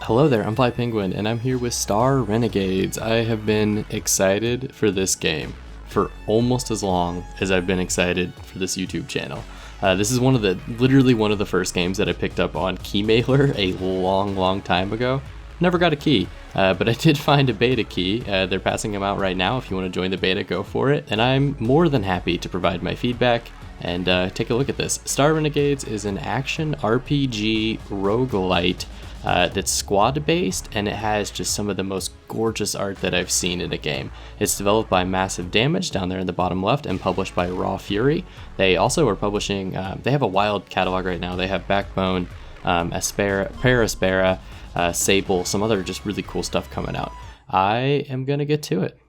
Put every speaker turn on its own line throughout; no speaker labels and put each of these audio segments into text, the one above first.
Hello there, I'm Fly Penguin, and I'm here with Star Renegades. I have been excited for this game for almost as long as I've been excited for this YouTube channel. This is literally one of the first games that I picked up on Keymailer a long time ago. Never got a key, but I did find a beta key. They're passing them out right now. If you want to join the beta, go for it. And I'm more than happy to provide my feedback and take a look at this. Star Renegades is an action RPG roguelite that's squad based, and it has just some of the most gorgeous art that I've seen in a game. It's developed by Massive Damage down there in the bottom left and published by Raw Fury. They also are publishing, they have a wild catalog right now. They have Backbone, Paraspera, Sable, some other just really cool stuff coming out. I am gonna get to it.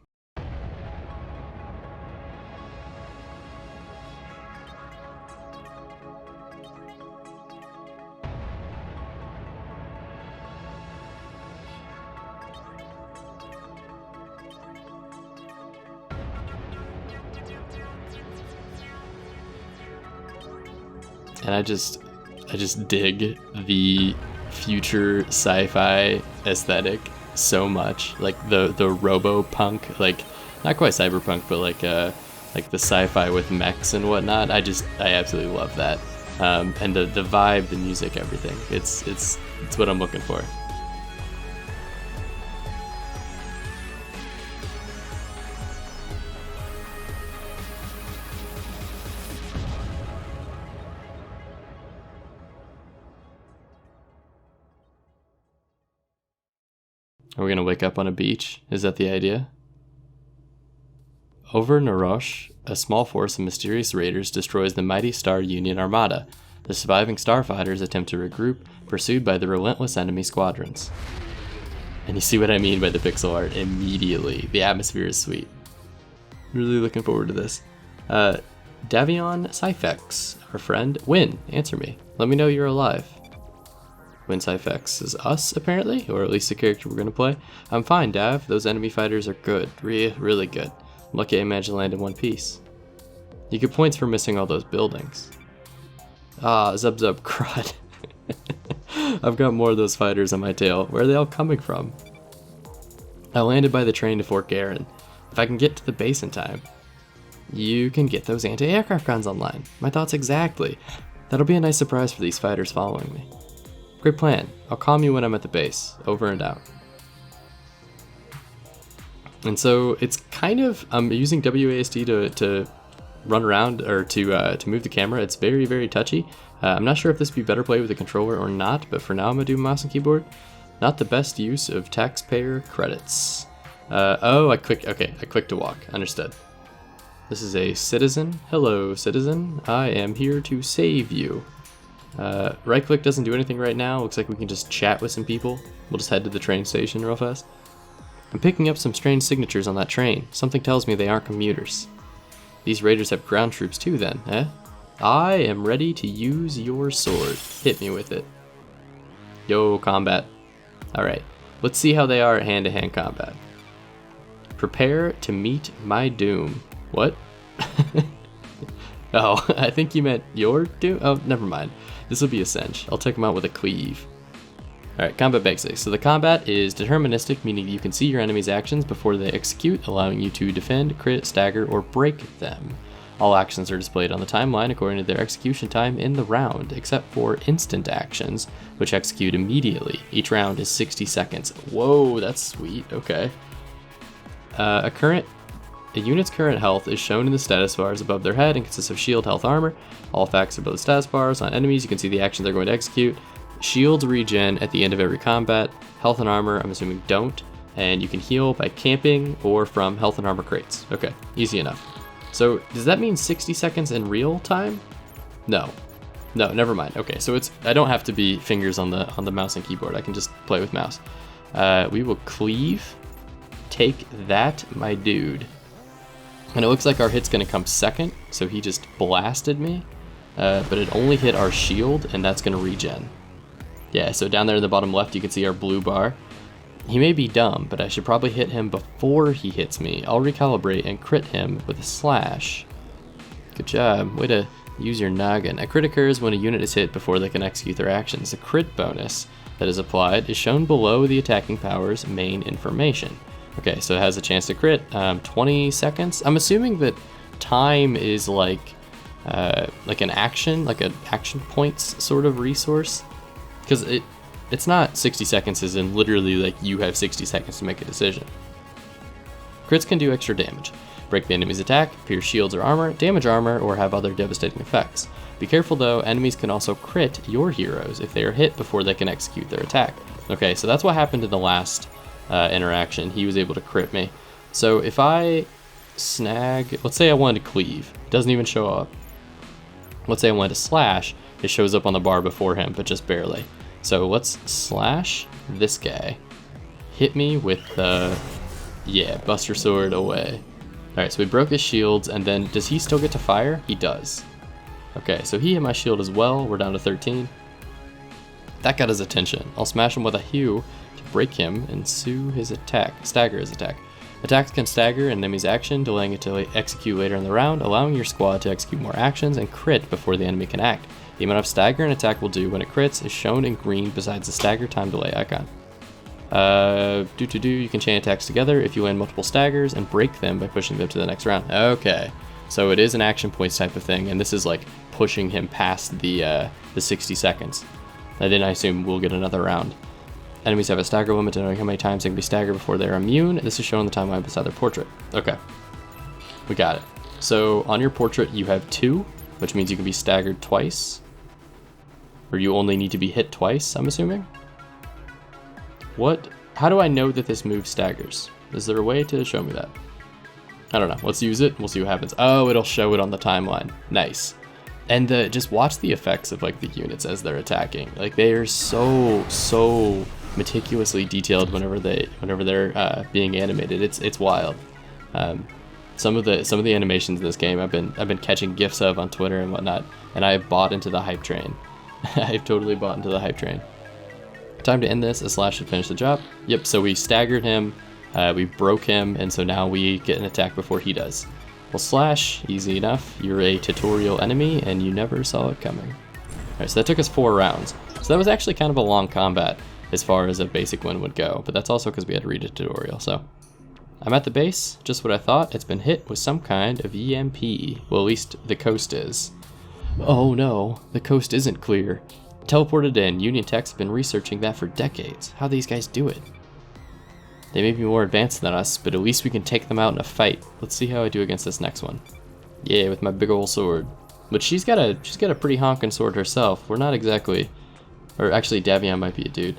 And I just dig the future sci-fi aesthetic so much. Like the robo-punk, like not quite cyberpunk, but like the sci-fi with mechs and whatnot. I absolutely love that. And the vibe, the music, everything. It's what I'm looking for. Are we gonna wake up on a beach? Is that the idea? Over Narosh, a small force of mysterious raiders destroys the mighty Star Union Armada. The surviving starfighters attempt to regroup, pursued by the relentless enemy squadrons. And you see what I mean by the pixel art immediately. The atmosphere is sweet. Really looking forward to this. Davion Cyphex, our friend. Win, answer me. Let me know you're alive. Win Cyphex is us, apparently, or at least the character we're going to play. I'm fine, Dav. Those enemy fighters are good. Really good. I'm lucky I managed to land in one piece. You get points for missing all those buildings. Ah, Zub crud. I've got more of those fighters on my tail. Where are they all coming from? I landed by the train to Fort Garin. If I can get to the base in time, you can get those anti-aircraft guns online. My thoughts exactly. That'll be a nice surprise for these fighters following me. Great plan. I'll calm you when I'm at the base. Over and out. And so it's kind of, I'm using WASD to run around, or to move the camera. It's very touchy. I'm not sure if this would be better played with a controller or not, but for now I'm gonna do mouse and keyboard. Not the best use of taxpayer credits. I clicked to walk. Understood. This is a citizen. Hello, citizen. I am here to save you. Right click doesn't do anything right now. Looks like we can just chat with some people. We'll just head to the train station real fast. I'm picking up some strange signatures on that train. Something tells me they aren't commuters. These raiders have ground troops too then, eh? I am ready to use your sword. Hit me with it. Yo, combat. Alright, let's see how they are at hand-to-hand combat. Prepare to meet my doom. What? Oh, I think you meant your doom? Oh, never mind. This will be a cinch. I'll take them out with a cleave. Alright, combat basics. So the combat is deterministic, meaning you can see your enemy's actions before they execute, allowing you to defend, crit, stagger, or break them. All actions are displayed on the timeline according to their execution time in the round, except for instant actions, which execute immediately. Each round is 60 seconds. Whoa, that's sweet. Okay. A unit's current health is shown in the status bars above their head and consists of shield, health, armor. All facts above the status bars. On enemies, you can see the actions they're going to execute. Shields regen at the end of every combat. Health and armor, I'm assuming, don't. And you can heal by camping or from health and armor crates. Okay, easy enough. So, does that mean 60 seconds in real time? No, never mind. Okay, so I don't have to be fingers on the mouse and keyboard. I can just play with mouse. We will cleave. Take that, my dude. And it looks like our hit's gonna come second, so he just blasted me. But it only hit our shield, and that's gonna regen. Yeah, so down there in the bottom left, you can see our blue bar. He may be dumb, but I should probably hit him before he hits me. I'll recalibrate and crit him with a slash. Good job. Way to use your noggin. A crit occurs when a unit is hit before they can execute their actions. A crit bonus that is applied is shown below the attacking power's main information. Okay, so it has a chance to crit, 20 seconds. I'm assuming that time is like an action points sort of resource, because it's not 60 seconds as in literally like you have 60 seconds to make a decision. Crits can do extra damage, break the enemy's attack, pierce shields or armor, damage armor, or have other devastating effects. Be careful though, enemies can also crit your heroes if they are hit before they can execute their attack. Okay, so that's what happened in the last interaction. He was able to crit me. So if I snag, let's say I wanted to cleave, it doesn't even show up. Let's say I wanted to slash, it shows up on the bar before him, but just barely. So let's slash this guy. Hit me with yeah, Buster Sword away. Alright, so we broke his shields, and then does he still get to fire? He does. Okay, so he hit my shield as well. We're down to 13. That got his attention. I'll smash him with a hew to break him and stagger his attack. Attacks can stagger an enemy's action, delaying it to execute later in the round, allowing your squad to execute more actions and crit before the enemy can act. The amount of stagger an attack will do when it crits is shown in green besides the stagger time delay icon. You can chain attacks together if you land multiple staggers and break them by pushing them to the next round. Okay, so it is an action points type of thing, and this is like pushing him past the 60 seconds. And then I assume we'll get another round. Enemies have a stagger limit to knowing how many times they can be staggered before they're immune. This is shown on the timeline beside their portrait. Okay, we got it. So on your portrait you have 2, which means you can be staggered twice. Or you only need to be hit twice, I'm assuming? What? How do I know that this move staggers? Is there a way to show me that? I don't know. Let's use it. We'll see what happens. Oh, it'll show it on the timeline. Nice. And just watch the effects of like the units as they're attacking. Like they are so meticulously detailed whenever they're being animated. It's wild. Some of the animations in this game I've been catching GIFs of on Twitter and whatnot, and I have bought into the hype train. I've totally bought into the hype train. Time to end this. A slash should finish the job. Yep, so we staggered him, we broke him, and so now we get an attack before he does. Well, slash, easy enough. You're a tutorial enemy, and you never saw it coming. Alright, so that took us 4 rounds. So that was actually kind of a long combat as far as a basic one would go, but that's also because we had to read a tutorial, so. I'm at the base, just what I thought. It's been hit with some kind of EMP. Well, at least the coast is. Oh no, the coast isn't clear. Teleported in. Union techs have been researching that for decades. How these guys do it? They may be more advanced than us, but at least we can take them out in a fight. Let's see how I do against this next one. Yeah, with my big ol' sword. But she's got a pretty honking sword herself. We're not exactly, or actually Davion might be a dude.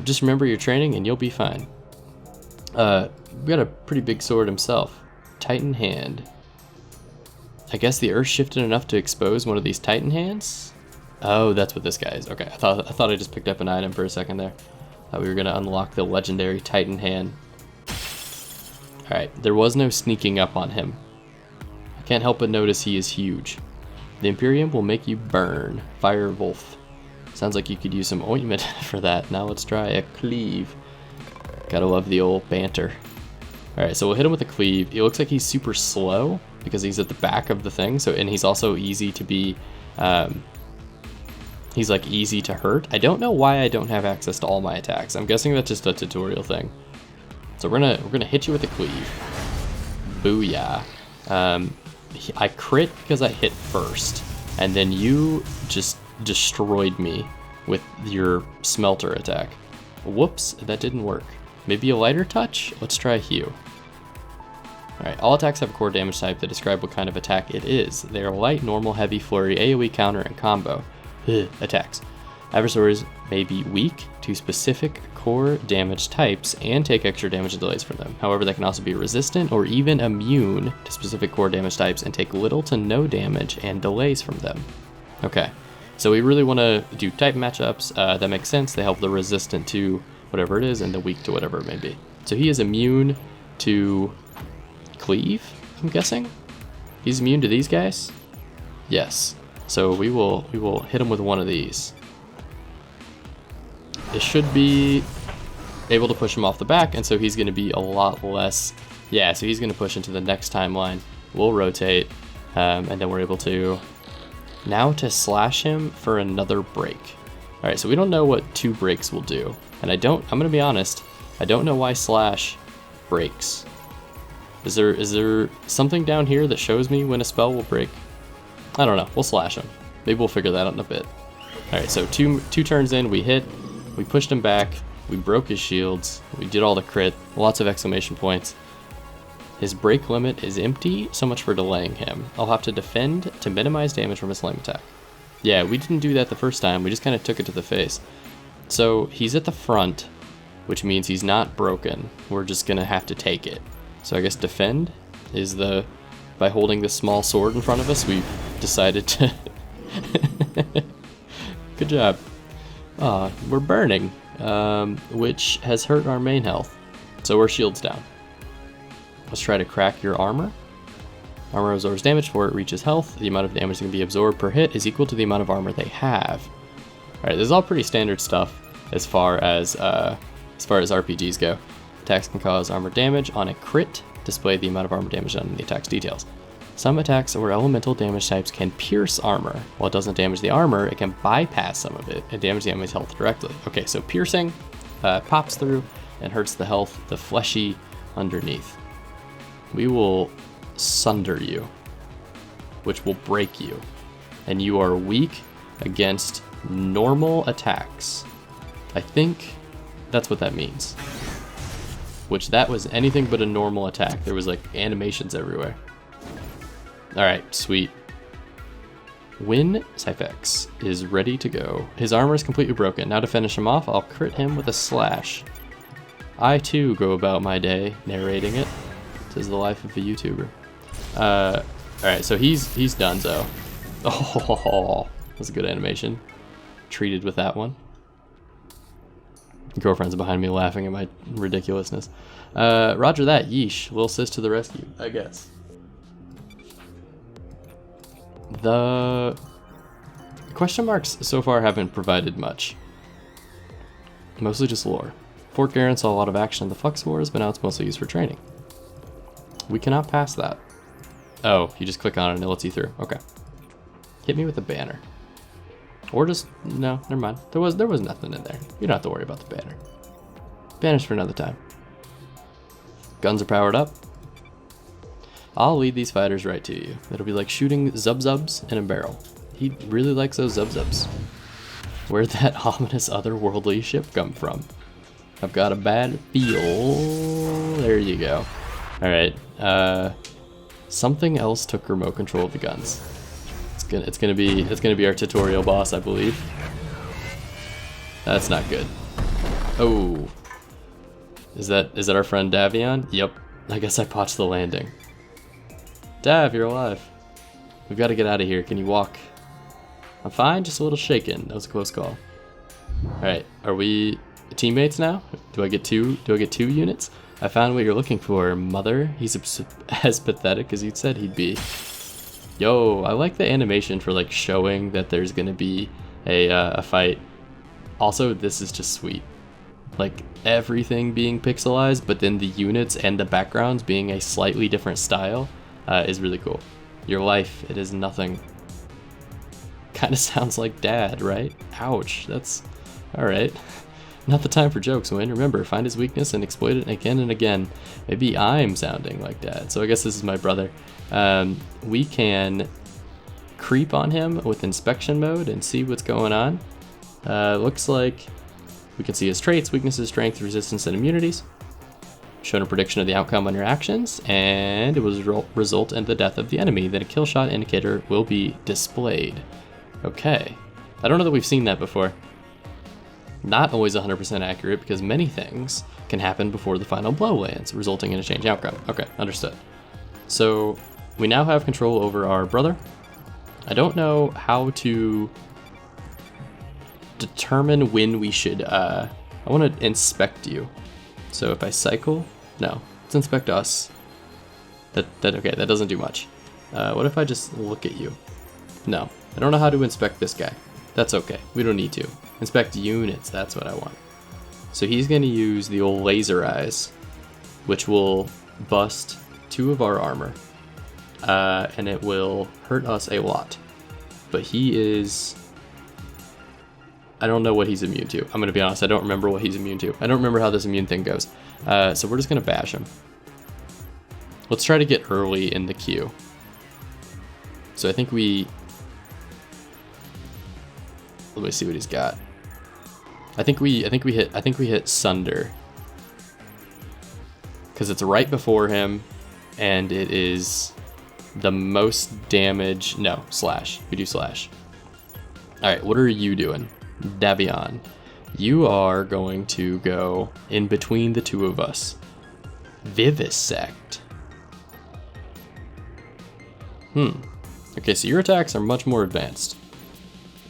Just remember your training and you'll be fine. We got a pretty big sword himself. Titan hand. I guess the earth shifted enough to expose one of these Titan hands? Oh, that's what this guy is. Okay, I thought I just picked up an item for a second there. Thought we were gonna unlock the legendary Titan hand. Alright, there was no sneaking up on him. I can't help but notice he is huge. The Imperium will make you burn. Fire Wolf. Sounds like you could use some ointment for that. Now let's try a cleave. Gotta love the old banter. Alright, so we'll hit him with a cleave. It looks like he's super slow because he's at the back of the thing, and he's also easy to be he's like easy to hurt. I don't know why I don't have access to all my attacks. I'm guessing that's just a tutorial thing. So we're gonna hit you with a cleave. Booyah. I crit because I hit first, and then you just destroyed me with your smelter attack. Whoops, that didn't work. Maybe a lighter touch? Let's try Hew. Alright, all attacks have a core damage type that describe what kind of attack it is. They are light, normal, heavy, flurry, AoE, counter, and combo attacks. Adversaries may be weak to specific core damage types and take extra damage and delays from them. However, they can also be resistant or even immune to specific core damage types and take little to no damage and delays from them. Okay, so we really want to do type matchups. That makes sense. They help the resistant to whatever it is and the weak to whatever it may be. So he is immune to cleave, I'm guessing? He's immune to these guys? Yes. So we will hit him with one of these. It should be able to push him off the back, and so he's going to be a lot less. Yeah, so he's going to push into the next timeline. We'll rotate, and then we're able to now to slash him for another break. Alright, so we don't know what 2 breaks will do. And I'm gonna be honest, I don't know why slash breaks. Is there something down here that shows me when a spell will break? I don't know, we'll slash him. Maybe we'll figure that out in a bit. Alright, so two turns in, we hit, we pushed him back, we broke his shields, we did all the crit, lots of exclamation points. His break limit is empty, so much for delaying him. I'll have to defend to minimize damage from his flame attack. Yeah, we didn't do that the first time, we just kind of took it to the face. So he's at the front, which means he's not broken. We're just gonna have to take it. So I guess defend is by holding this small sword in front of us, we've decided to... Good job. We're burning, which has hurt our main health. So our shield's down. Let's try to crack your armor. Armor absorbs damage before it reaches health. The amount of damage that can be absorbed per hit is equal to the amount of armor they have. Alright, this is all pretty standard stuff as far as RPGs go. Attacks can cause armor damage on a crit. Display the amount of armor damage on the attack's details. Some attacks or elemental damage types can pierce armor. While it doesn't damage the armor, it can bypass some of it and damage the enemy's health directly. Okay, so piercing pops through and hurts the health, the fleshy underneath. We will sunder you, which will break you, and you are weak against normal attacks. I think that's what that means. Which that was anything but a normal attack. There was like animations everywhere. Alright, sweet. When Syphex is ready to go, his armor is completely broken. Now to finish him off, I'll crit him with a slash. I too go about my day narrating it. Tis the life of a YouTuber. Alright, so he's donezo. Oh, that's a good animation. Treated with that one. Girlfriend's behind me laughing at my ridiculousness. Roger that, yeesh. Lil sis to the rescue, I guess. The question marks so far haven't provided much. Mostly just lore. Fort Garen saw a lot of action in the Flux Wars, but now it's mostly used for training. We cannot pass that. Oh, you just click on it and it lets you through. Okay. Hit me with a banner. Or just, no, never mind. There was nothing in there. You don't have to worry about the banner. Banner's for another time. Guns are powered up. I'll lead these fighters right to you. It'll be like shooting zub-zubs in a barrel. He really likes those zub-zubs. Where'd that ominous otherworldly ship come from? I've got a bad feel. There you go. Alright, something else took remote control of the guns. It's gonna be our tutorial boss, I believe. That's not good. Oh, is that our friend Davion? Yep. I guess I botched the landing. Dav, you're alive. We've got to get out of here. Can you walk? I'm fine, just a little shaken. That was a close call. All right, are we teammates now? Do I get two units? I found what you're looking for, mother. He's as pathetic as you'd said he'd be. Yo, I like the animation for like showing that there's gonna be a fight. Also, this is just sweet. Like everything being pixelized, but then the units and the backgrounds being a slightly different style is really cool. Your life, it is nothing. Kind of sounds like Dad, right? Ouch, that's alright. Not the time for jokes, Wayne. Remember, find his weakness and exploit it again and again. Maybe I'm sounding like Dad. So I guess this is my brother. We can creep on him with inspection mode and see what's going on. Looks like we can see his traits, weaknesses, strength, resistance, and immunities. Shown a prediction of the outcome on your actions, and it will result in the death of the enemy. Then a kill shot indicator will be displayed. Okay. I don't know that we've seen that before. Not always 100% accurate because many things can happen before the final blow lands, resulting in a change outcome. Okay, understood. So we now have control over our brother. I don't know how to determine when we should, I want to inspect you. So if I cycle, no, let's inspect us. Okay, that doesn't do much. What if I just look at you? No, I don't know how to inspect this guy. That's okay, we don't need to. Inspect units, that's what I want. So he's gonna use the old laser eyes, which will bust 2 of our armor. And it will hurt us a lot. But he is I don't know what he's immune to. I'm gonna be honest, I don't remember what he's immune to. I don't remember how this immune thing goes. So we're just gonna bash him. Let's try to get early in the queue. So I think we... Let me see what he's got. I think we hit Sunder. Because it's right before him, and it is the most damage. No, slash. We do slash. Alright, what are you doing? Davion. You are going to go in between the two of us. Vivisect. Okay, so your attacks are much more advanced.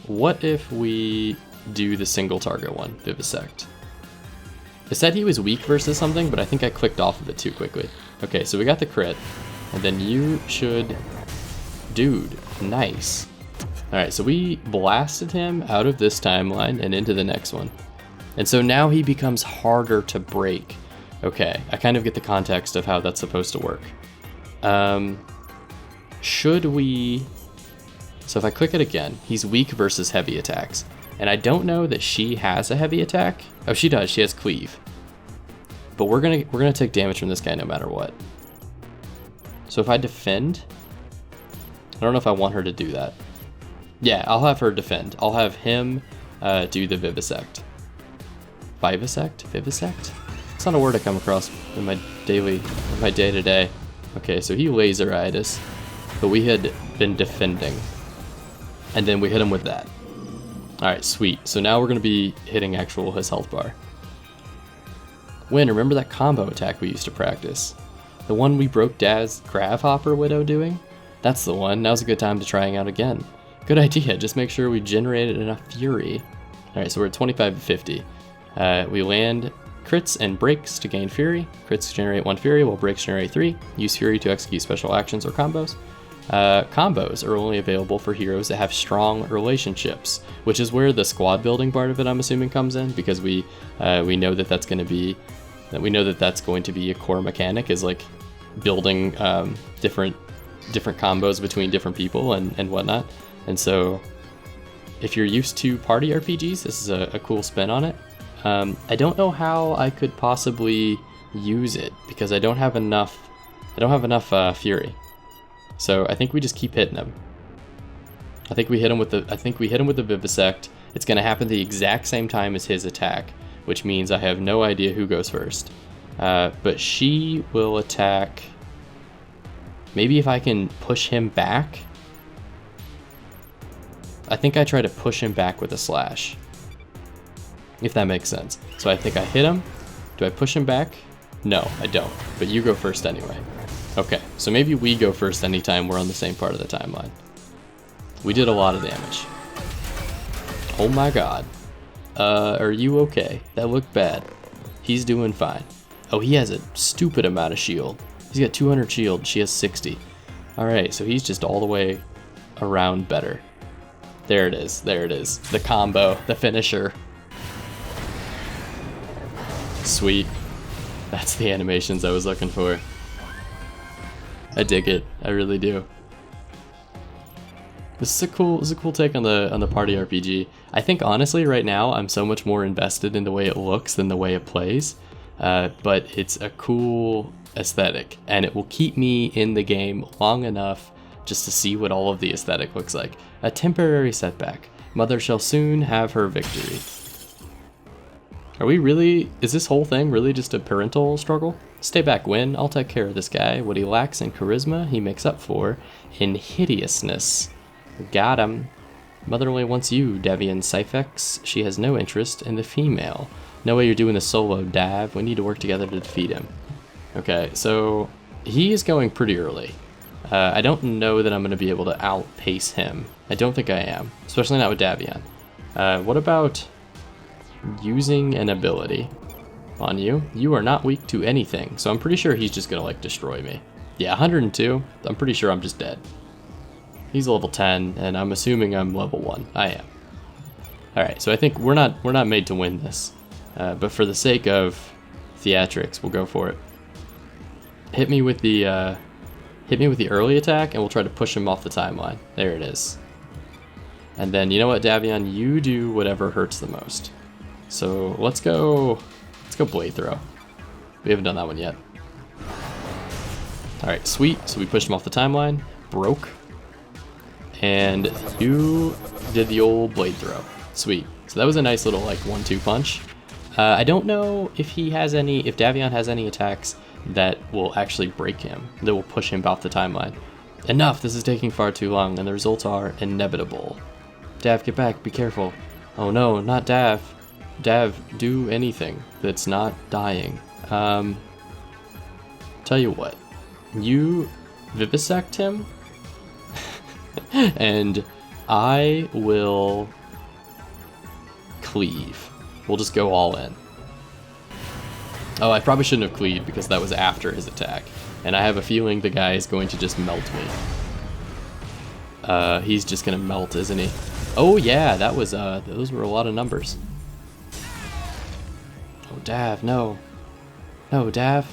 What if we do the single target one, Vivisect? It said he was weak versus something, but I think I clicked off of it too quickly. Okay, so we got the crit, and then you should... Dude, nice. Alright, so we blasted him out of this timeline and into the next one. And so now he becomes harder to break. Okay, I kind of get the context of how that's supposed to work. Should we... So if I click it again, he's weak versus heavy attacks. And I don't know that she has a heavy attack. Oh, she does, she has cleave. But we're gonna take damage from this guy no matter what. So if I defend... I don't know if I want her to do that. Yeah, I'll have her defend. I'll have him do the Vivisect. Vivisect? Vivisect? It's not a word I come across in my day-to-day. Okay, so he laser-eyed us, but we had been defending. And then we hit him with that. Alright, sweet. So now we're going to be hitting his health bar. Win, remember that combo attack we used to practice? The one we broke Daz's Gravhopper Widow doing? That's the one. Now's a good time to trying out again. Good idea, just make sure we generated enough fury. Alright, so we're at 25 to 50. We land crits and breaks to gain fury. Crits generate 1 fury, while breaks generate 3. Use fury to execute special actions or combos. Combos are only available for heroes that have strong relationships, which is where the squad building part of it, I'm assuming, comes in, because we know that that's going to be a core mechanic, is like building different combos between different people and whatnot. And so if you're used to party RPGs, this is a cool spin on it. I don't know how I could possibly use it because I don't have enough fury. So I think we just keep hitting him. I think we hit him with the Vivisect. It's going to happen the exact same time as his attack, which means I have no idea who goes first. But she will attack. Maybe if I can push him back. I think I try to push him back with a slash, if that makes sense. So I think I hit him. Do I push him back? No, I don't. But you go first anyway. Okay, so maybe we go first anytime we're on the same part of the timeline. We did a lot of damage. Oh my god. Are you okay? That looked bad. He's doing fine. Oh, he has a stupid amount of shield. He's got 200 shield, she has 60. Alright, so he's just all the way around better. There it is, there it is. The combo, the finisher. Sweet. That's the animations I was looking for. I dig it, I really do. This is a cool take on the party RPG. I think honestly right now I'm so much more invested in the way it looks than the way it plays. But it's a cool aesthetic, and it will keep me in the game long enough just to see what all of the aesthetic looks like. A temporary setback. Mother shall soon have her victory. Is this whole thing really just a parental struggle? Stay back, Win. I'll take care of this guy. What he lacks in charisma, he makes up for in hideousness. Got him. Mother only wants you, Devian Syphex. She has no interest in the female. No way you're doing the solo, Dav. We need to work together to defeat him. Okay, so he is going pretty early. I don't know that I'm going to be able to outpace him. I don't think I am, especially not with Davion. What about using an ability on you? You are not weak to anything, so I'm pretty sure he's just going to like destroy me. Yeah, 102. I'm pretty sure I'm just dead. He's level 10, and I'm assuming I'm level 1. I am. Alright, so I think we're not made to win this. But for the sake of theatrics, we'll go for it. Hit me with the early attack, and we'll try to push him off the timeline. There it is. And then, you know what, Davion, you do whatever hurts the most. So let's go blade throw. We haven't done that one yet. All right, sweet. So we pushed him off the timeline, broke. And you did the old blade throw. Sweet. So that was a nice little like 1-2 punch. I don't know if Davion has any attacks that will actually break him, that will push him off the timeline. Enough, this is taking far too long, and the results are inevitable. Dav, get back, be careful. Oh no, not Dav. Dav, do anything that's not dying. Tell you what, you vivisect him, and I will cleave. We'll just go all in. Oh, I probably shouldn't have cleaved because that was after his attack. And I have a feeling the guy is going to just melt me. He's just gonna melt, isn't he? Oh yeah, that was those were a lot of numbers. Oh Dav, no. No, Dav.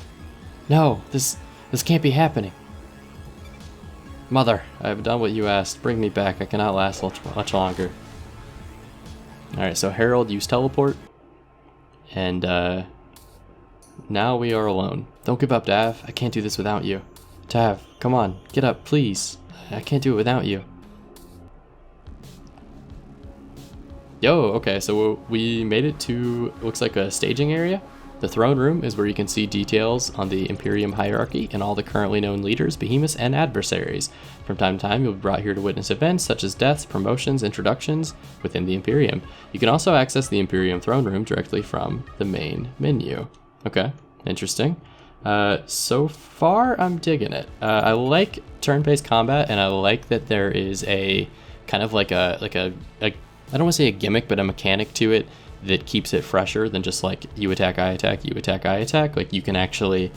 No, this can't be happening. Mother, I have done what you asked. Bring me back. I cannot last much longer. Alright, so Harold used teleport. And now we are alone. Don't give up, Dav. I can't do this without you. Dav, come on, get up, please. I can't do it without you. Yo, okay, so we made it to, looks like a staging area. The throne room is where you can see details on the Imperium hierarchy and all the currently known leaders, behemoths, and adversaries. From time to time, you'll be brought here to witness events such as deaths, promotions, introductions within the Imperium. You can also access the Imperium throne room directly from the main menu. Okay, interesting. So far, I'm digging it. I like turn-based combat, and I like that there is a kind of like a I don't want to say a gimmick, but a mechanic to it that keeps it fresher than just like you attack, I attack, you attack, I attack. Like you can actually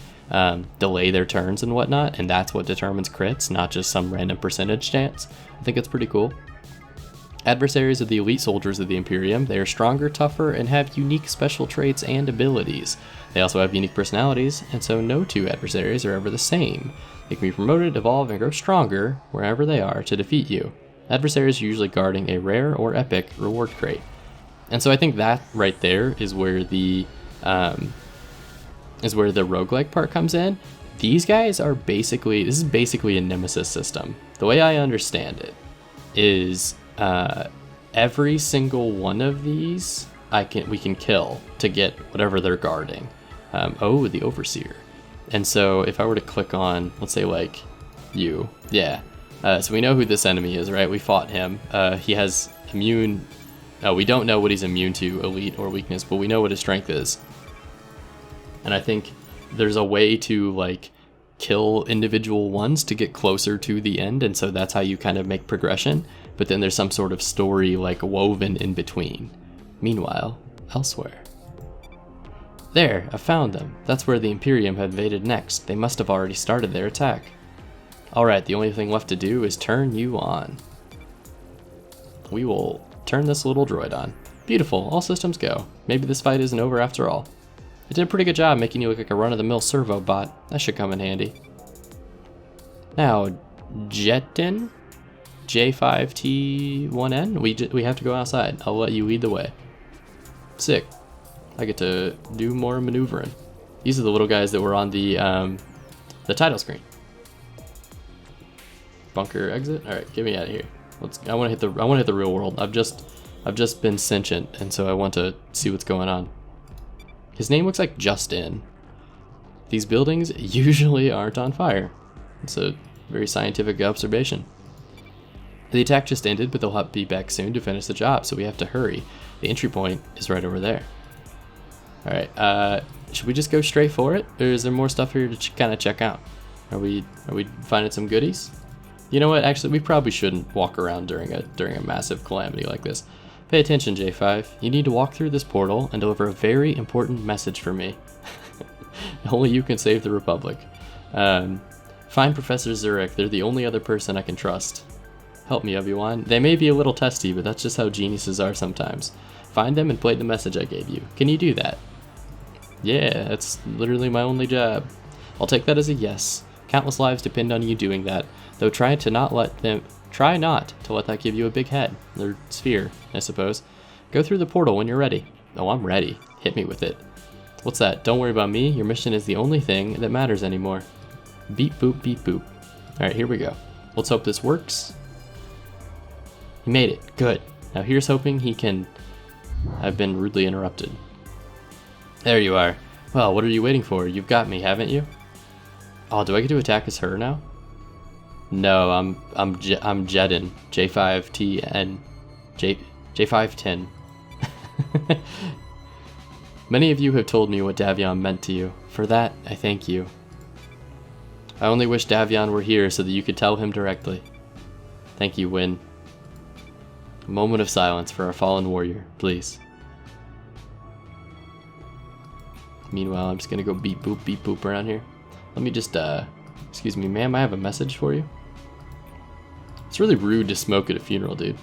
delay their turns and whatnot, and that's what determines crits, not just some random percentage chance. I think it's pretty cool. Adversaries are the elite soldiers of the Imperium. They are stronger, tougher, and have unique special traits and abilities. They also have unique personalities, and so no two adversaries are ever the same. They can be promoted, evolve, and grow stronger wherever they are to defeat you. Adversaries are usually guarding a rare or epic reward crate. And so I think that right there is where the roguelike part comes in. These guys are basically, this is basically a Nemesis system. The way I understand it is every single one of these we can kill to get whatever they're guarding. Oh, the Overseer. And so if I were to click on, let's say like you, yeah. So we know who this enemy is, right? We fought him. He has immune. We don't know what he's immune to, elite or weakness, but we know what his strength is. And I think there's a way to like kill individual ones to get closer to the end, and so that's how you kind of make progression. But then there's some sort of story like woven in between. Meanwhile, elsewhere. There, I found them. That's where the Imperium had invaded next. They must have already started their attack. Alright, the only thing left to do is turn you on. We will turn this little droid on. Beautiful, all systems go. Maybe this fight isn't over after all. It did a pretty good job making you look like a run-of-the-mill servo bot. That should come in handy. Now, Jetin? J5T1N? We have to go outside. I'll let you lead the way. Sick. I get to do more maneuvering. These are the little guys that were on the title screen. Bunker exit. All right, get me out of here. I want to hit the real world. I've just been sentient, and so I want to see what's going on. His name looks like Justin. These buildings usually aren't on fire. It's a very scientific observation. The attack just ended, but they'll be back soon to finish the job, so we have to hurry. The entry point is right over there. All right. Should we just go straight for it, or is there more stuff here to kind of check out? Are we finding some goodies? You know what? Actually, we probably shouldn't walk around during a massive calamity like this. Pay attention, J5. You need to walk through this portal and deliver a very important message for me. Only you can save the Republic. Find Professor Zurich. They're the only other person I can trust. Help me, Obi-Wan. They may be a little testy, but that's just how geniuses are sometimes. Find them and play the message I gave you. Can you do that? Yeah, that's literally my only job. I'll take that as a yes. Countless lives depend on you doing that, though try not to let that give you a big head, or sphere, I suppose. Go through the portal when you're ready. Oh, I'm ready. Hit me with it. What's that? Don't worry about me. Your mission is the only thing that matters anymore. Beep boop, beep boop. Alright, here we go. Let's hope this works. He made it. Good. Now here's hoping he can... I've been rudely interrupted. There you are. Well, what are you waiting for? You've got me, haven't you? Oh, do I get to attack as her now? No, I'm Jedin. J5TN. J510. Many of you have told me what Davion meant to you. For that, I thank you. I only wish Davion were here so that you could tell him directly. Thank you, Win. A moment of silence for our fallen warrior, please. Meanwhile, I'm just gonna go beep boop around here. Let me just, excuse me, ma'am, I have a message for you. It's really rude to smoke at a funeral, dude.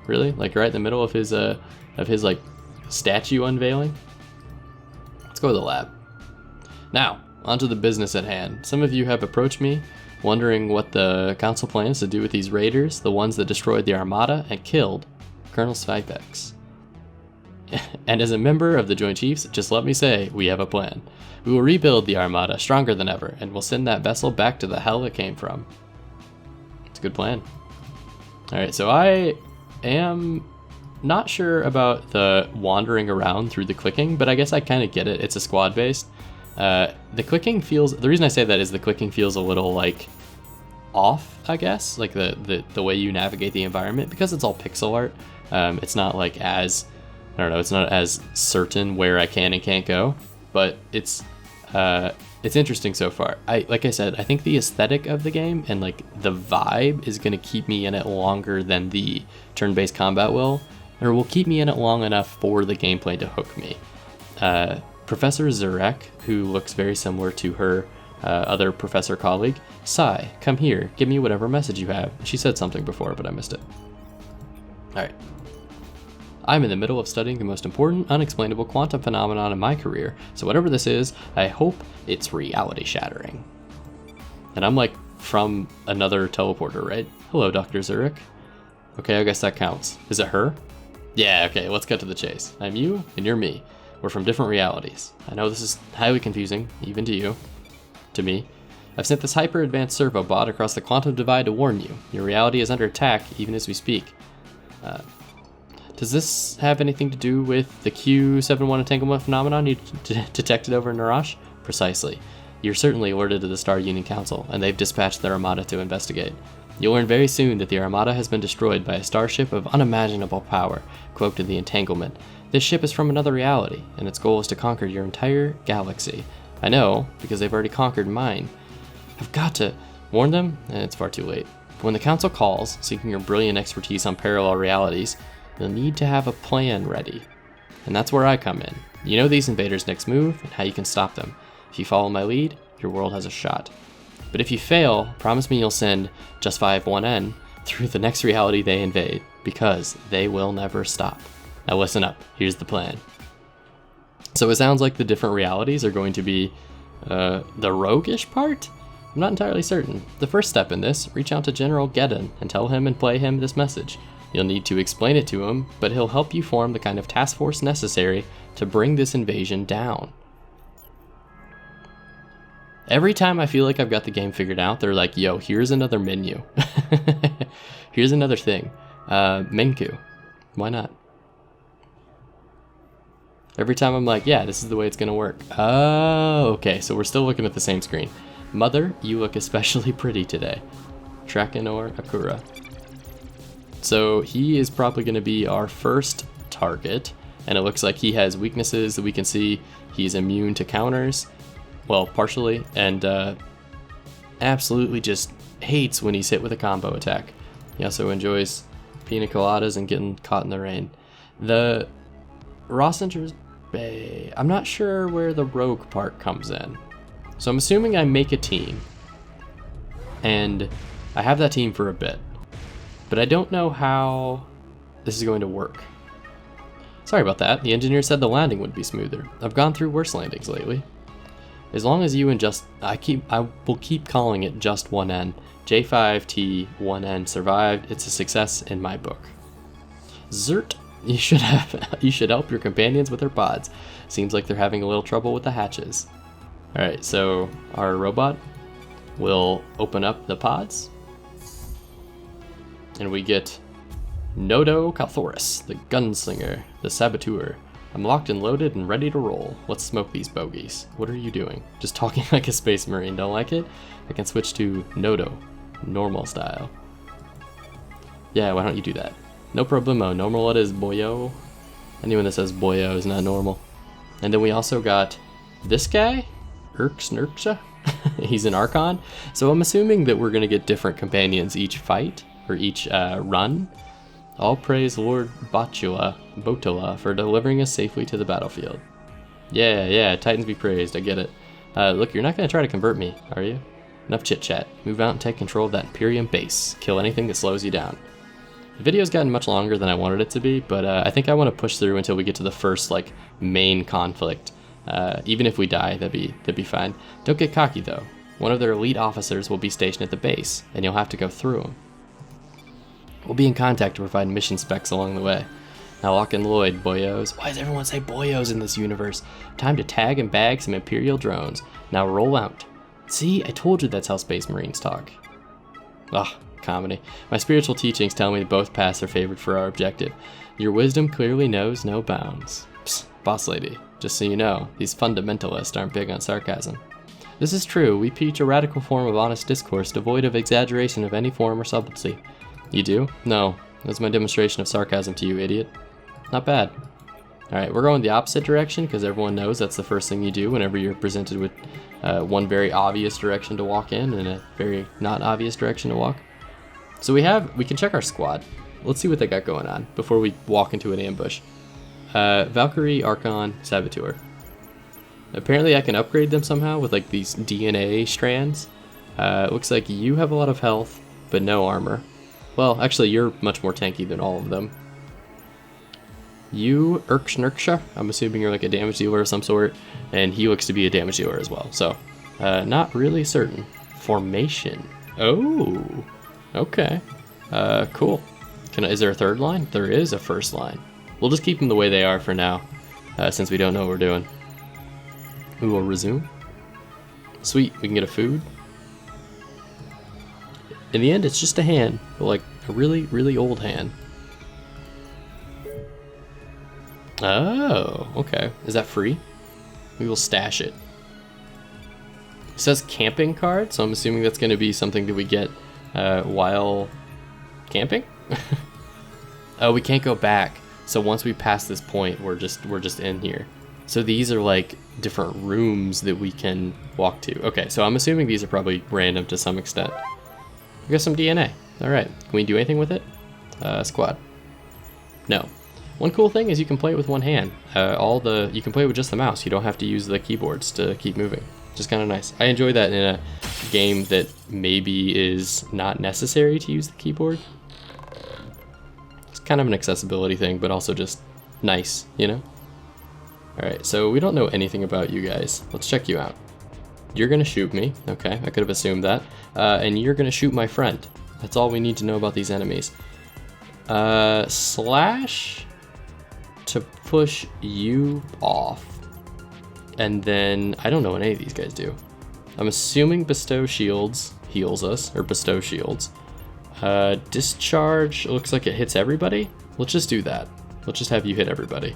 Really? Like right in the middle of his like statue unveiling? Let's go to the lab. Now, onto the business at hand. Some of you have approached me, wondering what the council plans to do with these raiders, the ones that destroyed the Armada and killed Colonel Svipex. And as a member of the Joint Chiefs, just let me say, we have a plan. We will rebuild the Armada stronger than ever, and we'll send that vessel back to the hell it came from. It's a good plan. Alright, so I am not sure about the wandering around through the clicking, but I guess I kind of get it. It's a squad based. The clicking feels, the reason I say that is the clicking feels a little like off, I guess, like the way you navigate the environment, because it's all pixel art. It's not like as, I don't know, it's not as certain where I can and can't go, but it's interesting so far. Like I said, I think the aesthetic of the game and like the vibe is gonna keep me in it longer than the turn-based combat will keep me in it long enough for the gameplay to hook me. Professor Zurek, who looks very similar to her other professor colleague, Sai, come here, give me whatever message you have. She said something before, but I missed it. Alright. I'm in the middle of studying the most important unexplainable quantum phenomenon in my career, so whatever this is, I hope it's reality shattering. And I'm like from another teleporter, right? Hello, Dr. Zurek. Okay, I guess that counts. Is it her? Yeah, okay, let's cut to the chase. I'm you, and you're me. We're from different realities. I know this is highly confusing, even to you. To me. I've sent this hyper-advanced servo bot across the quantum divide to warn you. Your reality is under attack, even as we speak. Does this have anything to do with the Q71 entanglement phenomenon you detected over in Narash? Precisely. You're certainly alerted to the Star Union Council, and they've dispatched their Armada to investigate. You'll learn very soon that the Armada has been destroyed by a starship of unimaginable power, cloaked in the entanglement. This ship is from another reality, and its goal is to conquer your entire galaxy. I know, because they've already conquered mine. I've got to warn them, and it's far too late. When the Council calls, seeking your brilliant expertise on parallel realities, you'll need to have a plan ready. And that's where I come in. You know these invaders' next move, and how you can stop them. If you follow my lead, your world has a shot. But if you fail, promise me you'll send Just 51N through the next reality they invade, because they will never stop. Now listen up, here's the plan. So it sounds like the different realities are going to be the roguish part? I'm not entirely certain. The first step in this, reach out to General Geddon and tell him and play him this message. You'll need to explain it to him, but he'll help you form the kind of task force necessary to bring this invasion down. Every time I feel like I've got the game figured out, they're like, yo, here's another menu. Here's another thing. Menku. Why not? Every time I'm like, yeah, this is the way it's gonna work. Oh, okay, so we're still looking at the same screen. Mother, you look especially pretty today. Trakanor Akura. So he is probably gonna be our first target, and it looks like he has weaknesses that we can see. He's immune to counters. Well, partially, and absolutely just hates when he's hit with a combo attack. He also enjoys pina coladas and getting caught in the rain. The Rossinger's Bay, I'm not sure where the rogue part comes in. So I'm assuming I make a team, and I have that team for a bit, but I don't know how this is going to work. Sorry about that, the engineer said the landing would be smoother. I've gone through worse landings lately. As long as you and I will keep calling it just 1N. J5T1N survived. It's a success in my book. Zert, you should help your companions with their pods. Seems like they're having a little trouble with the hatches. All right, so our robot will open up the pods, and we get Nodo Kalthoris, the gunslinger, the saboteur. I'm locked and loaded and ready to roll. Let's smoke these bogeys. What are you doing? Just talking like a space marine. Don't like it? I can switch to Nodo, normal style. Yeah, why don't you do that? No problemo. Normal it is, boyo. Anyone that says boyo is not normal. And then we also got this guy, Urksnurksha. He's an Archon. So I'm assuming that we're going to get different companions each fight, or each run. All praise Lord Botola for delivering us safely to the battlefield. Yeah, Titans be praised, I get it. Look, you're not going to try to convert me, are you? Enough chit-chat. Move out and take control of that IMPERIUM base. Kill anything that slows you down. The video's gotten much longer than I wanted it to be, but I think I want to push through until we get to the first, like, main conflict. Even if we die, that'd be fine. Don't get cocky, though. One of their elite officers will be stationed at the base, and you'll have to go through them. We'll be in contact to provide mission specs along the way. Now lock in Lloyd, boyos. Why does everyone say boyos in this universe? Time to tag and bag some Imperial drones. Now roll out. See, I told you that's how Space Marines talk. Ugh, comedy. My spiritual teachings tell me that both paths are favored for our objective. Your wisdom clearly knows no bounds. Psst, boss lady, just so you know, these fundamentalists aren't big on sarcasm. This is true. We preach a radical form of honest discourse, devoid of exaggeration of any form or subtlety. You do? No. That's my demonstration of sarcasm to you, idiot. Not bad. Alright, we're going the opposite direction because everyone knows that's the first thing you do whenever you're presented with one very obvious direction to walk in and a very not obvious direction to walk. So we can check our squad. Let's see what they got going on before we walk into an ambush. Valkyrie, Archon, Saboteur. Apparently I can upgrade them somehow with like these DNA strands. It looks like you have a lot of health, but no armor. Well, actually, you're much more tanky than all of them. You, Urksnurksha, I'm assuming you're like a damage dealer of some sort, and he looks to be a damage dealer as well, so not really certain. Formation. Oh, okay. Cool. Is there a third line? There is a first line. We'll just keep them the way they are for now, since we don't know what we're doing. We will resume. Sweet, we can get a food. In the end, it's just a hand, but like a really, really old hand. Oh, okay. Is that free? We will stash it. It says camping card, so I'm assuming that's going to be something that we get while camping. Oh, we can't go back. So once we pass this point, we're just in here. So these are like different rooms that we can walk to. Okay, so I'm assuming these are probably random to some extent. We got some DNA. All right, can we do anything with it? Squad. No. One cool thing is you can play it with one hand. You can play it with just the mouse. You don't have to use the keyboards to keep moving. Just kind of nice. I enjoy that in a game that maybe is not necessary to use the keyboard. It's kind of an accessibility thing, but also just nice, you know? All right, so we don't know anything about you guys. Let's check you out. You're gonna shoot me. Okay, I could have assumed that. And you're gonna shoot my friend. That's all we need to know about these enemies. Slash to push you off. And then, I don't know what any of these guys do. I'm assuming bestow shields heals us, or bestow shields. Discharge, looks like it hits everybody. Let's just do that. Let's just have you hit everybody.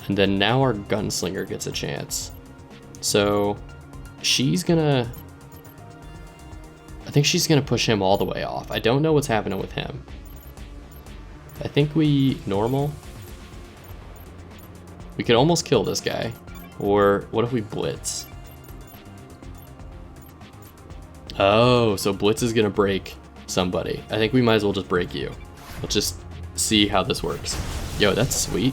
And then now our gunslinger gets a chance. So, I think she's gonna push him all the way off. I don't know what's happening with him. I think normal. We could almost kill this guy. Or what if we blitz? Oh, so blitz is gonna break somebody. I think we might as well just break you. Let's just see how this works. Yo, that's sweet.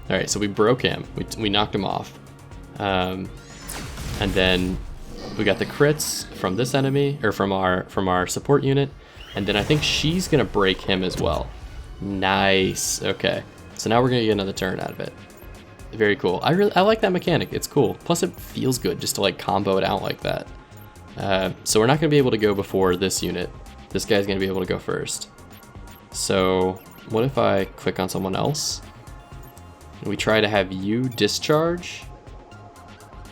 All right, so we broke him. We knocked him off. And then we got the crits from this enemy, or from our support unit. And then I think she's gonna break him as well. Nice, okay. So now we're gonna get another turn out of it. Very cool. I like that mechanic. It's cool. Plus it feels good just to like combo it out like that. So we're not going to be able to go before this unit. This guy's going to be able to go first. So what if I click on someone else? And we try to have you discharge?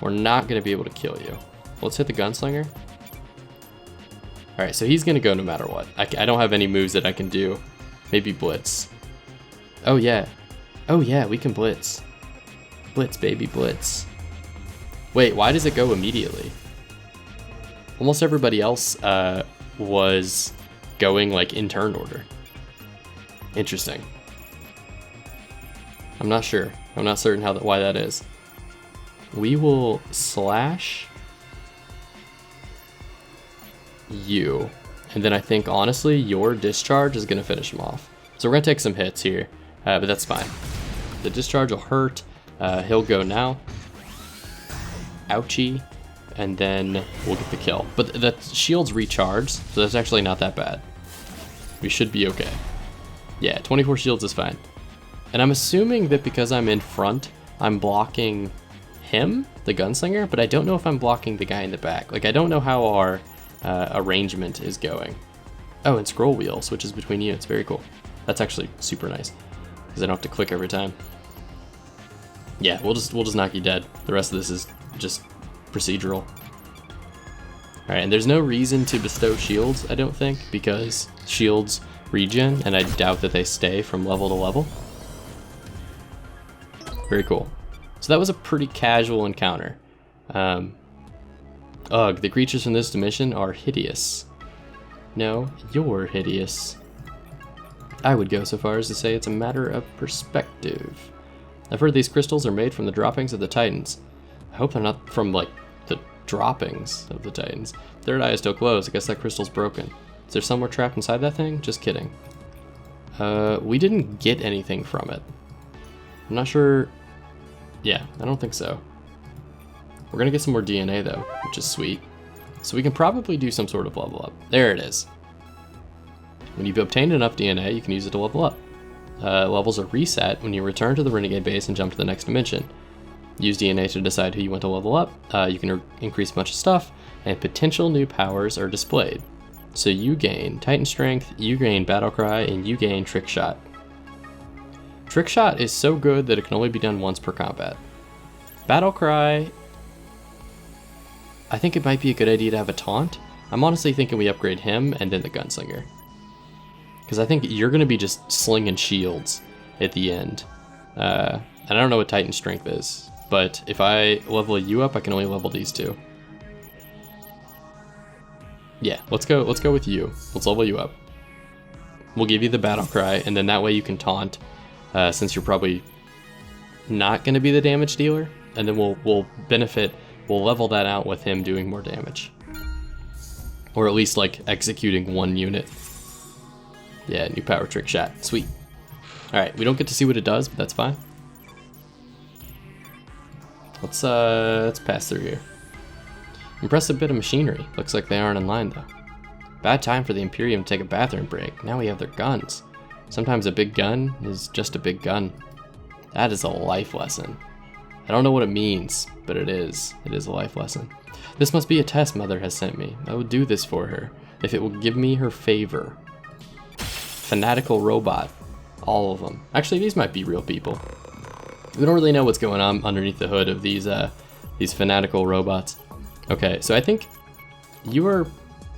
We're not going to be able to kill you. Let's hit the gunslinger. Alright, so he's going to go no matter what. I don't have any moves that I can do. Maybe blitz. Oh yeah. Oh yeah, we can blitz. Blitz, baby, blitz. Wait, why does it go immediately? Almost everybody else was going like in turn order. Interesting. I'm not sure. I'm not certain why that is. We will slash you. And then I think, honestly, your discharge is going to finish him off. So we're going to take some hits here, but that's fine. The discharge will hurt. He'll go now. Ouchie. And then we'll get the kill. But the shield's recharged, so that's actually not that bad. We should be okay. Yeah, 24 shields is fine. And I'm assuming that because I'm in front, I'm blocking him, the gunslinger, but I don't know if I'm blocking the guy in the back. Like, I don't know how our arrangement is going. Oh, and scroll wheel switches between units. Very cool. That's actually super nice because I don't have to click every time. Yeah, we'll just knock you dead. The rest of this is just procedural. All right, and there's no reason to bestow shields, I don't think, because shields regen, and I doubt that they stay from level to level. Very cool. So that was a pretty casual encounter. Ugh, the creatures from this dimension are hideous. No, you're hideous. I would go so far as to say it's a matter of perspective. I've heard these crystals are made from the droppings of the Titans. I hope they're not from, like, the droppings of the Titans. Third eye is still closed. I guess that crystal's broken. Is there somewhere trapped inside that thing? Just kidding. We didn't get anything from it. I'm not sure. Yeah, I don't think so. We're gonna get some more DNA though, which is sweet. So we can probably do some sort of level up. There it is. When you've obtained enough DNA, you can use it to level up. Levels are reset when you return to the Renegade base and jump to the next dimension. Use DNA to decide who you want to level up. You can increase a bunch of stuff, and potential new powers are displayed. So you gain Titan Strength, you gain Battle Cry, and you gain Trick Shot. Trick Shot is so good that it can only be done once per combat. Battle Cry, I think it might be a good idea to have a taunt. I'm honestly thinking we upgrade him and then the Gunslinger. Because I think you're going to be just slinging shields at the end. And I don't know what Titan Strength is, but if I level you up, I can only level these two. Yeah, let's go with you. Let's level you up. We'll give you the Battle Cry, and then that way you can taunt, since you're probably not going to be the damage dealer, and then we'll level that out with him doing more damage. Or at least, like, executing one unit. Yeah, new power Trick Shot. Sweet. Alright, we don't get to see what it does, but that's fine. Let's pass through here. Impressive bit of machinery. Looks like they aren't in line, though. Bad time for the Imperium to take a bathroom break. Now we have their guns. Sometimes a big gun is just a big gun. That is a life lesson. I don't know what it means, but it is. It is a life lesson. This must be a test Mother has sent me. I will do this for her, if it will give me her favor. Fanatical robot. All of them. Actually, these might be real people. We don't really know what's going on underneath the hood of these fanatical robots. Okay, so I think you are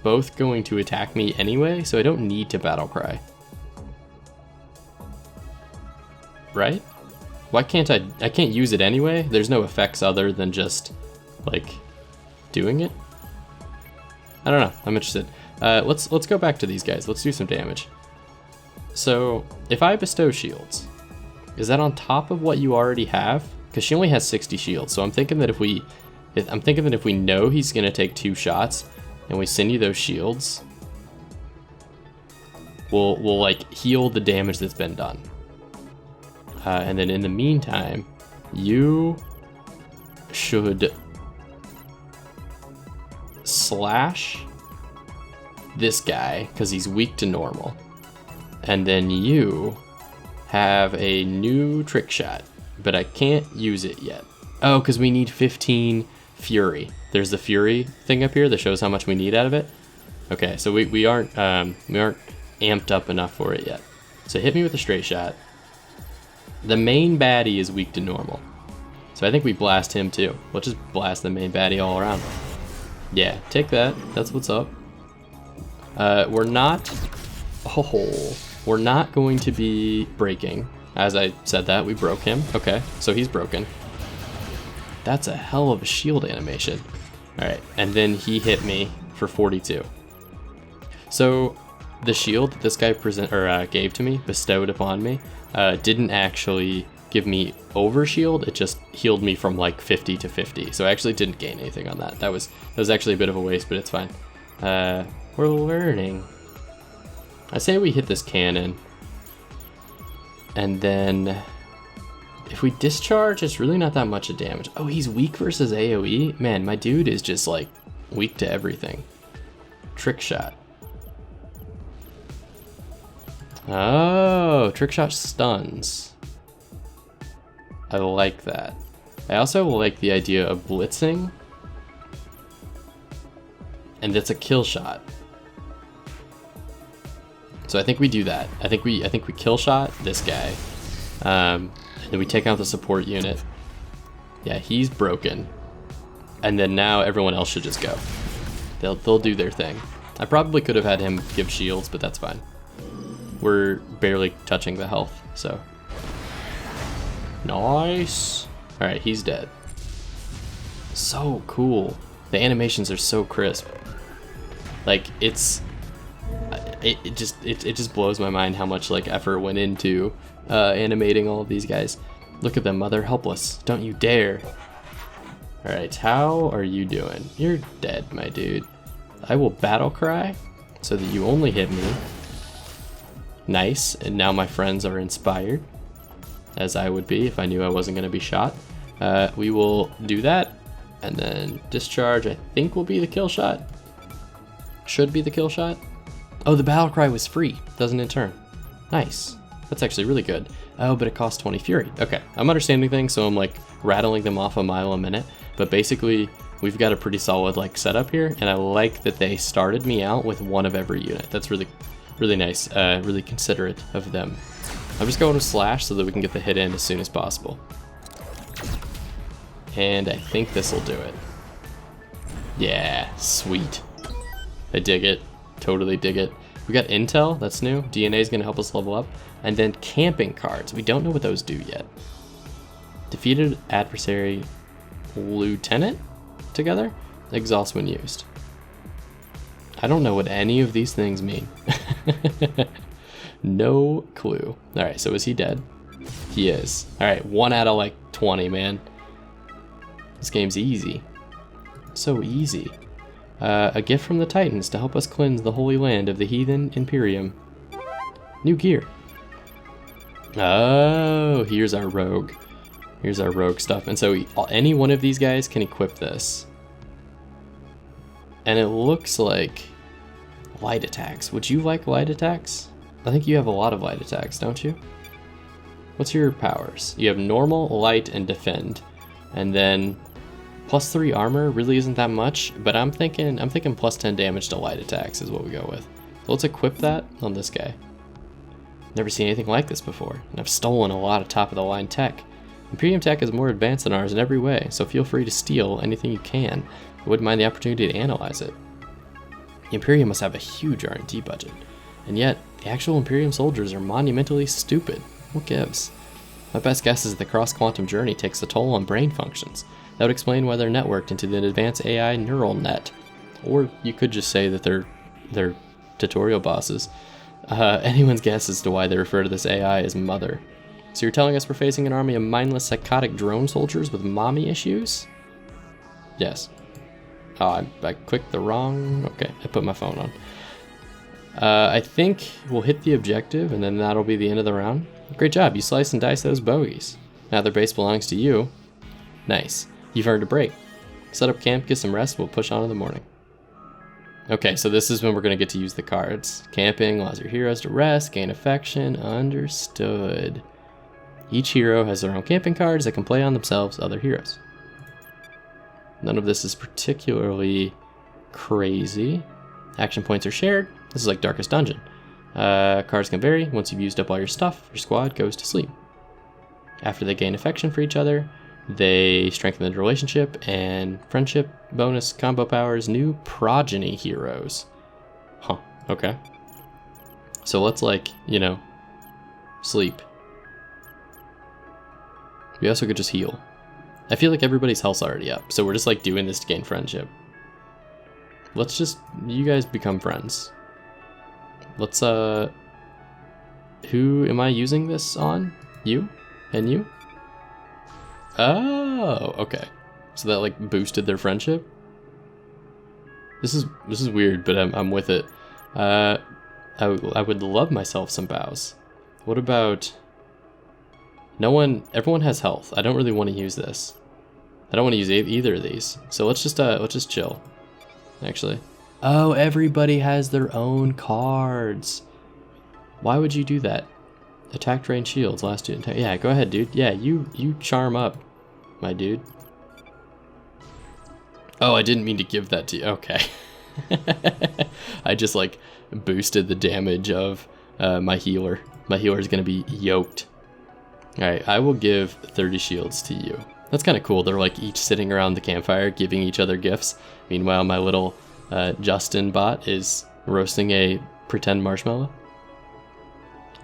both going to attack me anyway, so I don't need to battle cry. Right? Why can't I can't use it anyway? There's no effects other than just, like, doing it? I don't know, I'm interested. Let's go back to these guys. Let's do some damage. So, if I bestow shields, is that on top of what you already have? Because she only has 60 shields, so I'm thinking that if we know he's gonna take 2 shots, and we send you those shields, we'll like heal the damage that's been done. And then in the meantime, you should slash this guy because he's weak to normal. And then you have a new trick shot. but I can't use it yet. Oh, because we need 15 Fury. There's the Fury thing up here that shows how much we need out of it. Okay, so we aren't amped up enough for it yet. So hit me with a straight shot. The main baddie is weak to normal, so I think we blast him too. We'll just blast the main baddie all around. Yeah, take that. That's what's up. We're not going to be breaking. As I said that, we broke him. Okay, so he's broken. That's a hell of a shield animation. All right, and then he hit me for 42. So the shield that this guy gave to me, bestowed upon me, didn't actually give me over shield. It just healed me from like 50 to 50. So I actually didn't gain anything on that. That was actually a bit of a waste, but it's fine. We're learning. I say we hit this cannon, and then if we discharge, it's really not that much of damage. Oh, he's weak versus AoE? Man, my dude is just like weak to everything. Trick shot. Oh, trick shot stuns. I like that. I also like the idea of blitzing, and it's a kill shot. So I think we do that. I think we kill shot this guy, and then we take out the support unit. Yeah, he's broken, and then now everyone else should just go. They'll do their thing. I probably could have had him give shields, but that's fine. We're barely touching the health, so. Nice. All right, he's dead. So cool. The animations are so crisp. Like it just blows my mind how much like effort went into animating all of these guys. Look at them, mother, helpless. Don't you dare. All right, how are you doing? You're dead, my dude. I will battle cry so that you only hit me. Nice, and now my friends are inspired, as I would be if I knew I wasn't going to be shot. We will do that, and then discharge, I think, will be the kill shot. Should be the kill shot. Oh, the battle cry was free, doesn't it turn? Nice, that's actually really good. Oh, but it costs 20 Fury. Okay, I'm understanding things, so I'm like rattling them off a mile a minute, but basically we've got a pretty solid like setup here, and I like that they started me out with one of every unit. That's really nice, really considerate of them. I'm just going to slash so that we can get the hit in as soon as possible. And I think this will do it. Yeah, sweet. I dig it, totally dig it. We got intel, that's new. DNA is gonna help us level up. And then camping cards, we don't know what those do yet. Defeated adversary lieutenant together? Exhaust when used. I don't know what any of these things mean. No clue. All right, so is he dead? He is. All right, 1 out of like 20, man. This game's easy. So easy. A gift from the Titans to help us cleanse the holy land of the heathen Imperium. New gear. Oh, here's our rogue. Here's our rogue stuff. And so any one of these guys can equip this. And it looks like light attacks. Would you like light attacks? I think you have a lot of light attacks, don't you? What's your powers? You have normal, light, and defend. And then +3 armor really isn't that much, but I'm thinking +10 damage to light attacks is what we go with. So let's equip that on this guy. Never seen anything like this before, and I've stolen a lot of top-of-the-line tech. Imperium tech is more advanced than ours in every way, so feel free to steal anything you can. I wouldn't mind the opportunity to analyze it. The Imperium must have a huge R&D budget, and yet the actual Imperium soldiers are monumentally stupid. What gives? My best guess is that the cross-quantum journey takes a toll on brain functions. That would explain why they're networked into the advanced AI neural net. Or you could just say that they're tutorial bosses. Anyone's guess as to why they refer to this AI as Mother. So you're telling us we're facing an army of mindless, psychotic drone soldiers with mommy issues? Yes. Oh, I clicked the wrong... Okay, I put my phone on. I think we'll hit the objective, and then that'll be the end of the round. Great job, you slice and dice those bogeys. Now their base belongs to you. Nice. You've earned a break. Set up camp, get some rest, we'll push on in the morning. Okay, so this is when we're going to get to use the cards. Camping allows your heroes to rest, gain affection. Understood. Each hero has their own camping cards that can play on themselves, other heroes. None of this is particularly crazy. Action points are shared. This is like Darkest Dungeon. Cards can vary. Once you've used up all your stuff, your squad goes to sleep. After they gain affection for each other, they strengthen the relationship and friendship. Bonus combo powers, new progeny heroes. Huh, okay. So let's, like, you know, sleep. We also could just heal. I feel like everybody's health's already up, so we're just like doing this to gain friendship. Let's just, you guys become friends. Let's, who am I using this on? You? And you? Oh, okay. So that like boosted their friendship? This is weird, but I'm with it. I would love myself some bows. What about... everyone has health. I don't really want to use this. I don't want to use either of these. So let's just chill. Actually. Oh, everybody has their own cards. Why would you do that? Attack, range, shields, last two. Yeah, go ahead, dude. Yeah, you charm up, my dude. Oh, I didn't mean to give that to you. Okay. I just like boosted the damage of my healer. My healer is going to be yoked. Alright, I will give 30 shields to you. That's kind of cool. They're like each sitting around the campfire giving each other gifts. Meanwhile, my little Justin bot is roasting a pretend marshmallow.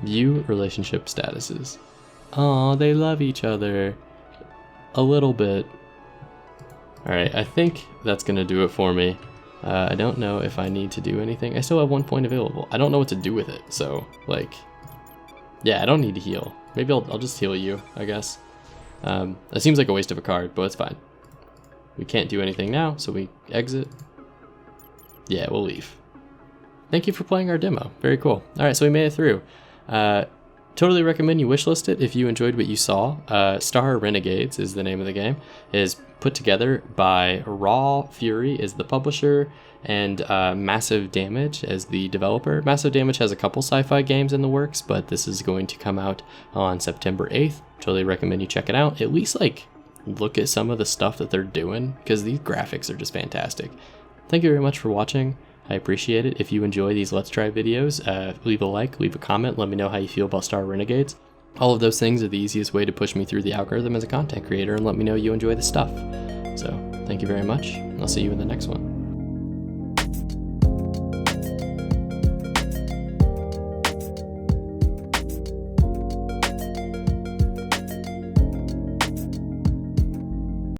View relationship statuses. Aw, they love each other. A little bit. Alright, I think that's going to do it for me. I don't know if I need to do anything. I still have 1 point available. I don't know what to do with it, so, like... Yeah, I don't need to heal. Maybe I'll just heal you, I guess. It seems like a waste of a card, but it's fine. We can't do anything now, so we exit. Yeah, we'll leave. Thank you for playing our demo. Very cool. Alright, so we made it through. Totally recommend you wishlist it if you enjoyed what you saw. Star Renegades is the name of the game. It is put together by Raw Fury is the publisher, and Massive Damage as the developer. Massive Damage has a couple sci-fi games in the works, but this is going to come out on September 8th. Totally recommend you check it out. At least like look at some of the stuff that they're doing, because these graphics are just fantastic. Thank you very much for watching. I appreciate it. If you enjoy these Let's Try videos, leave a like, leave a comment, let me know how you feel about Star Renegades. All of those things are the easiest way to push me through the algorithm as a content creator and let me know you enjoy the stuff. So, thank you very much, and I'll see you in the next one.